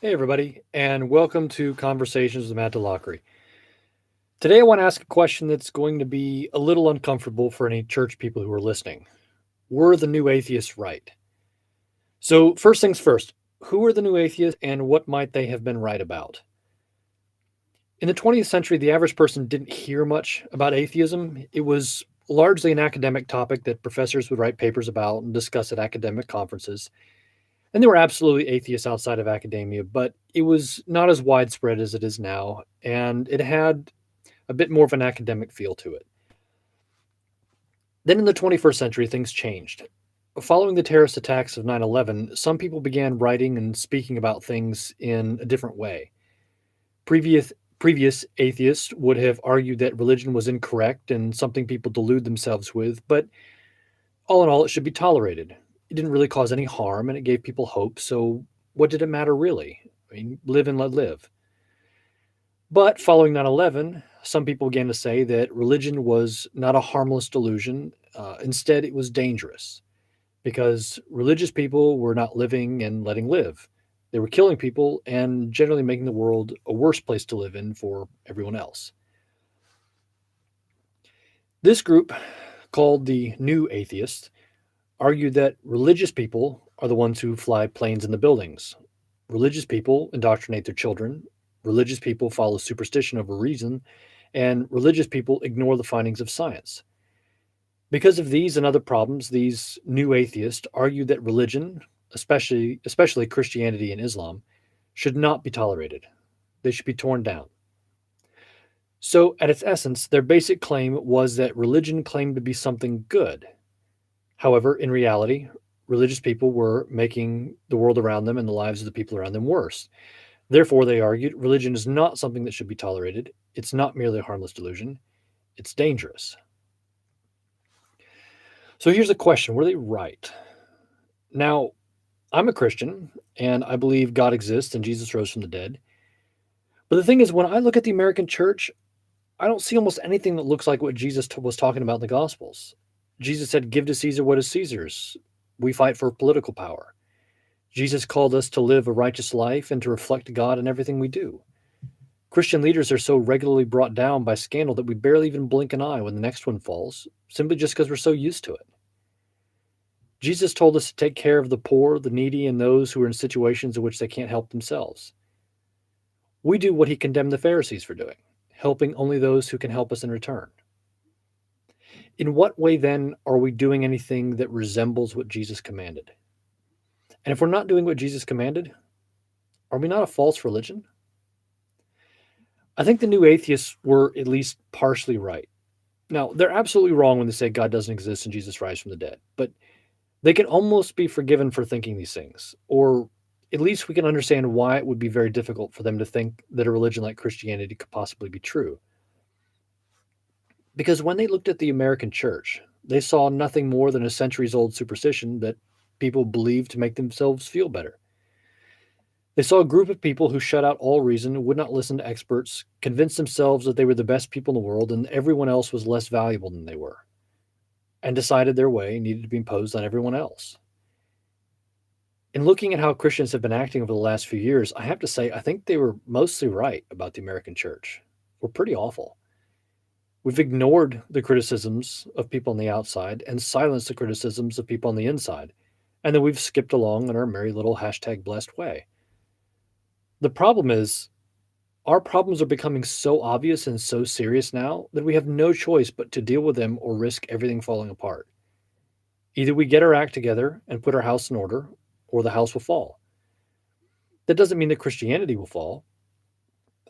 Hey, everybody, and welcome to Conversations with Matt DeLockery. Today, I want to ask a question that's going to be a little uncomfortable for any church people who are listening. Were the new atheists right? So, first things first, who are the new atheists and what might they have been right about? In the 20th century, the average person didn't hear much about atheism. It was largely an academic topic that professors would write papers about and discuss at academic conferences. And there were absolutely atheists outside of academia, but it was not as widespread as it is now, and it had a bit more of an academic feel to it. Then in the 21st century, things changed. Following the terrorist attacks of 9/11, some people began writing and speaking about things in a different way. Previous previous atheists would have argued that religion was incorrect and something people delude themselves with, but all in all, it should be tolerated. It didn't really cause any harm and it gave people hope, so what did it matter really? I mean, live and let live. But following 9/11, some people began to say that religion was not a harmless delusion. Instead, it was dangerous because religious people were not living and letting live. They were killing people and generally making the world a worse place to live in for everyone else. This group, called the New Atheists, argued that religious people are the ones who fly planes into buildings. Religious people indoctrinate their children. Religious people follow superstition over reason. And religious people ignore the findings of science. Because of these and other problems, these new atheists argued that religion, especially Christianity and Islam, should not be tolerated. They should be torn down. So, at its essence, their basic claim was that religion claimed to be something good. However, in reality, religious people were making the world around them and the lives of the people around them worse. Therefore, they argued, religion is not something that should be tolerated. It's not merely a harmless delusion, it's dangerous. So here's the question, were they right? Now, I'm a Christian and I believe God exists and Jesus rose from the dead. But the thing is, when I look at the American church, I don't see almost anything that looks like what Jesus was talking about in the Gospels. Jesus said, give to Caesar what is Caesar's. We fight for political power. Jesus called us to live a righteous life and to reflect God in everything we do. Christian leaders are so regularly brought down by scandal that we barely even blink an eye when the next one falls, simply just because we're so used to it. Jesus told us to take care of the poor, the needy, and those who are in situations in which they can't help themselves. We do what he condemned the Pharisees for doing, helping only those who can help us in return. In what way, then, are we doing anything that resembles what Jesus commanded? And if we're not doing what Jesus commanded, are we not a false religion? I think the new atheists were at least partially right. Now, they're absolutely wrong when they say God doesn't exist and Jesus rise from the dead, but they can almost be forgiven for thinking these things, or at least we can understand why it would be very difficult for them to think that a religion like Christianity could possibly be true. Because when they looked at the American church, they saw nothing more than a centuries old superstition that people believed to make themselves feel better. They saw a group of people who shut out all reason, would not listen to experts, convinced themselves that they were the best people in the world and everyone else was less valuable than they were, and decided their way needed to be imposed on everyone else. In looking at how Christians have been acting over the last few years, I have to say I think they were mostly right about the American church. We're pretty awful. We've ignored the criticisms of people on the outside and silenced the criticisms of people on the inside. And then we've skipped along in our merry little hashtag blessed way. The problem is, our problems are becoming so obvious and so serious now that we have no choice but to deal with them or risk everything falling apart. Either we get our act together and put our house in order, or the house will fall. That doesn't mean that Christianity will fall.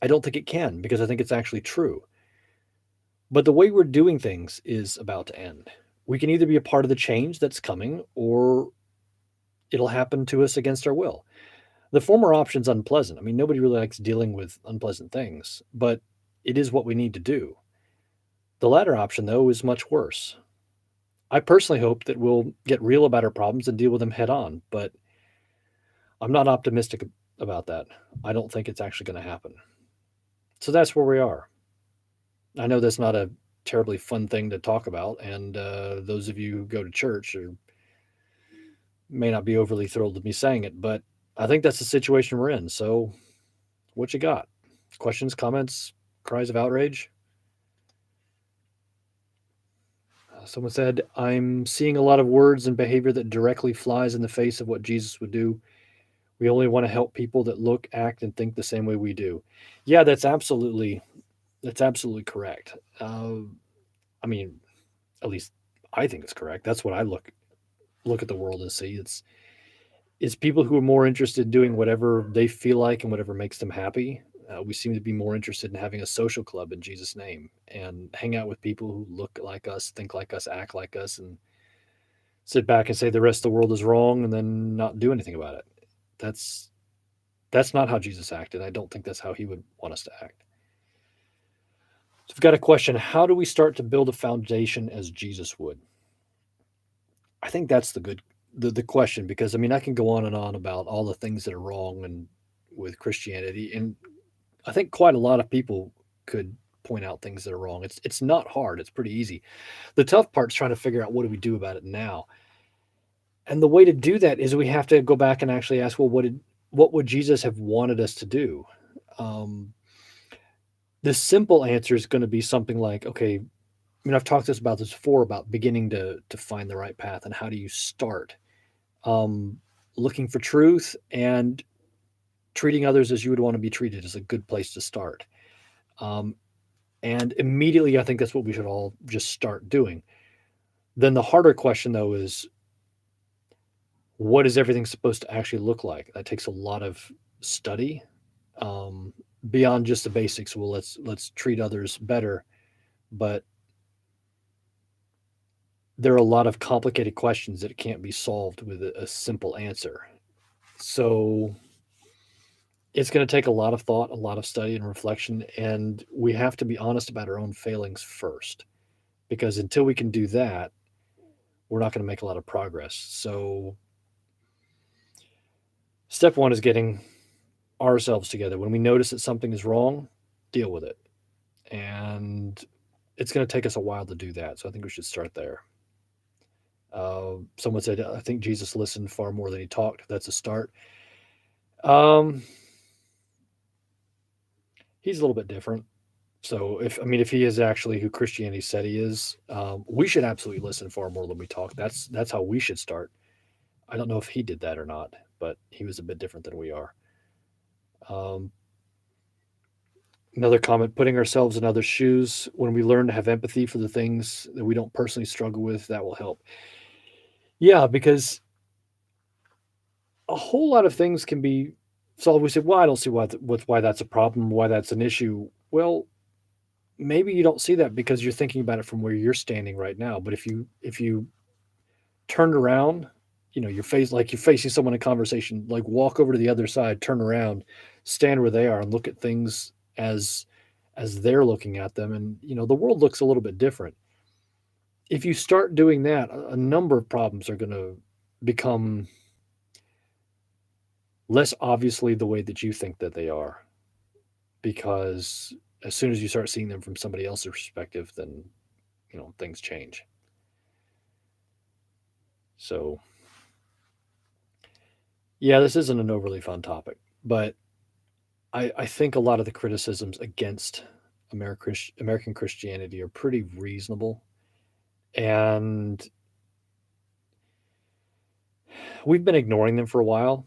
I don't think it can, because I think it's actually true. But the way we're doing things is about to end. We can either be a part of the change that's coming, or it'll happen to us against our will. The former option's unpleasant. I mean, nobody really likes dealing with unpleasant things, but it is what we need to do. The latter option, though, is much worse. I personally hope that we'll get real about our problems and deal with them head on, but I'm not optimistic about that. I don't think it's actually going to happen. So that's where we are. I know that's not a terribly fun thing to talk about, and those of you who go to church may not be overly thrilled with me saying it, but I think that's the situation we're in. So, what you got? Questions, comments, cries of outrage? Someone said, I'm seeing a lot of words and behavior that directly flies in the face of what Jesus would do. We only want to help people that look, act, and think the same way we do. Yeah, that's absolutely correct. I mean, at least I think it's correct. That's what I look at the world and see. It's people who are more interested in doing whatever they feel like and whatever makes them happy. We seem to be more interested in having a social club in Jesus' name and hang out with people who look like us, think like us, act like us, and sit back and say the rest of the world is wrong and then not do anything about it. That's that's not how Jesus acted. I don't think that's how he would want us to act. So I've got a question. How do we start to build a foundation as Jesus would? I think that's the question, because I mean I can go on and on about all the things that are wrong and with Christianity, and I think quite a lot of people could point out things that are wrong. It's not hard. It's pretty easy. The tough part's trying to figure out what do we do about it now. And the way to do that is we have to go back and actually ask, well, what would Jesus have wanted us to do? Um, the simple answer is going to be something like, okay, I mean, I've talked about this before about beginning to find the right path and how do you start. Um, Looking for truth and treating others as you would want to be treated is a good place to start. Um, and immediately, I think that's what we should all just start doing. Then the harder question, though, is what is everything supposed to actually look like? That takes a lot of study, um, beyond just the basics. Well, let's treat others better, but there are a lot of complicated questions that can't be solved with a simple answer. So it's going to take a lot of thought, a lot of study and reflection, and we have to be honest about our own failings first, because until we can do that, we're not going to make a lot of progress. So step one is getting ourselves together. When we notice that something is wrong, deal with it. And it's going to take us a while to do that. So I think we should start there. Someone said, I think Jesus listened far more than he talked. That's a start. Um, he's a little bit different. So if he is actually who Christianity said he is, we should absolutely listen far more than we talk. That's how we should start. I don't know if he did that or not, but he was a bit different than we are. Um, Another comment: putting ourselves in others' shoes. When we learn to have empathy for the things that we don't personally struggle with, that will help. Yeah, because a whole lot of things can be solved. We say, "Well, I don't see why that's a problem, why that's an issue." Well, maybe you don't see that because you're thinking about it from where you're standing right now. But if you turned around, you're facing someone in conversation, like walk over to the other side, turn around, stand where they are, and look at things as they're looking at them, and the world looks a little bit different. If you start doing that, a number of problems are going to become less obviously the way that you think that they are, because as soon as you start seeing them from somebody else's perspective, then things change. So yeah, this isn't an overly fun topic, but I think a lot of the criticisms against American Christianity are pretty reasonable, and we've been ignoring them for a while.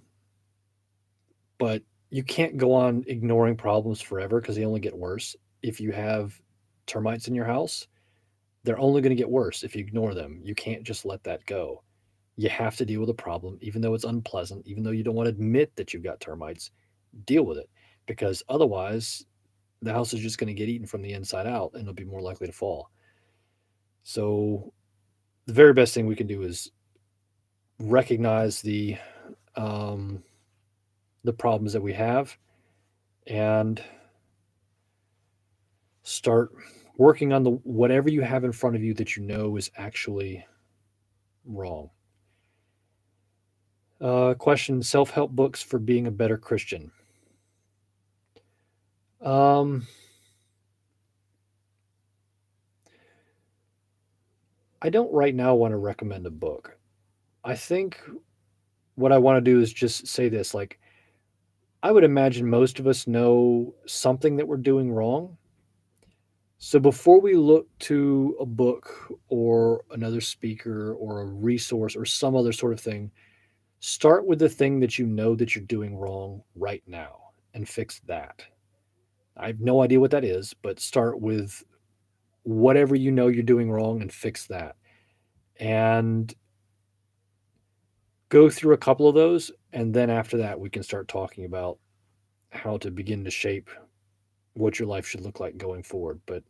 But you can't go on ignoring problems forever because they only get worse. If you have termites in your house, they're only going to get worse if you ignore them. You can't just let that go. You have to deal with a problem, even though it's unpleasant, even though you don't want to admit that you've got termites. Deal with it, because otherwise, the house is just going to get eaten from the inside out and it'll be more likely to fall. So, the very best thing we can do is recognize um, the problems that we have and start working on the whatever you have in front of you that you know is actually wrong. Question: self-help books for being a better Christian. Um, I don't right now want to recommend a book. I think what I want to do is just say this, like, I would imagine most of us know something that we're doing wrong. So before we look to a book or another speaker or a resource or some other sort of thing, start with the thing that you know that you're doing wrong right now and fix that. I have no idea what that is, but start with whatever you know you're doing wrong and fix that. And go through a couple of those. And then after that, we can start talking about how to begin to shape what your life should look like going forward. But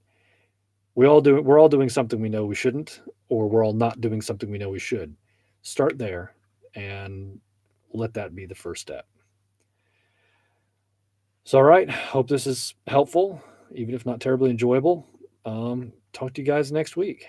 we're all doing something we know we shouldn't, or we're all not doing something we know we should. Start there and let that be the first step. So, all right. Hope this is helpful, even if not terribly enjoyable. Talk to you guys next week.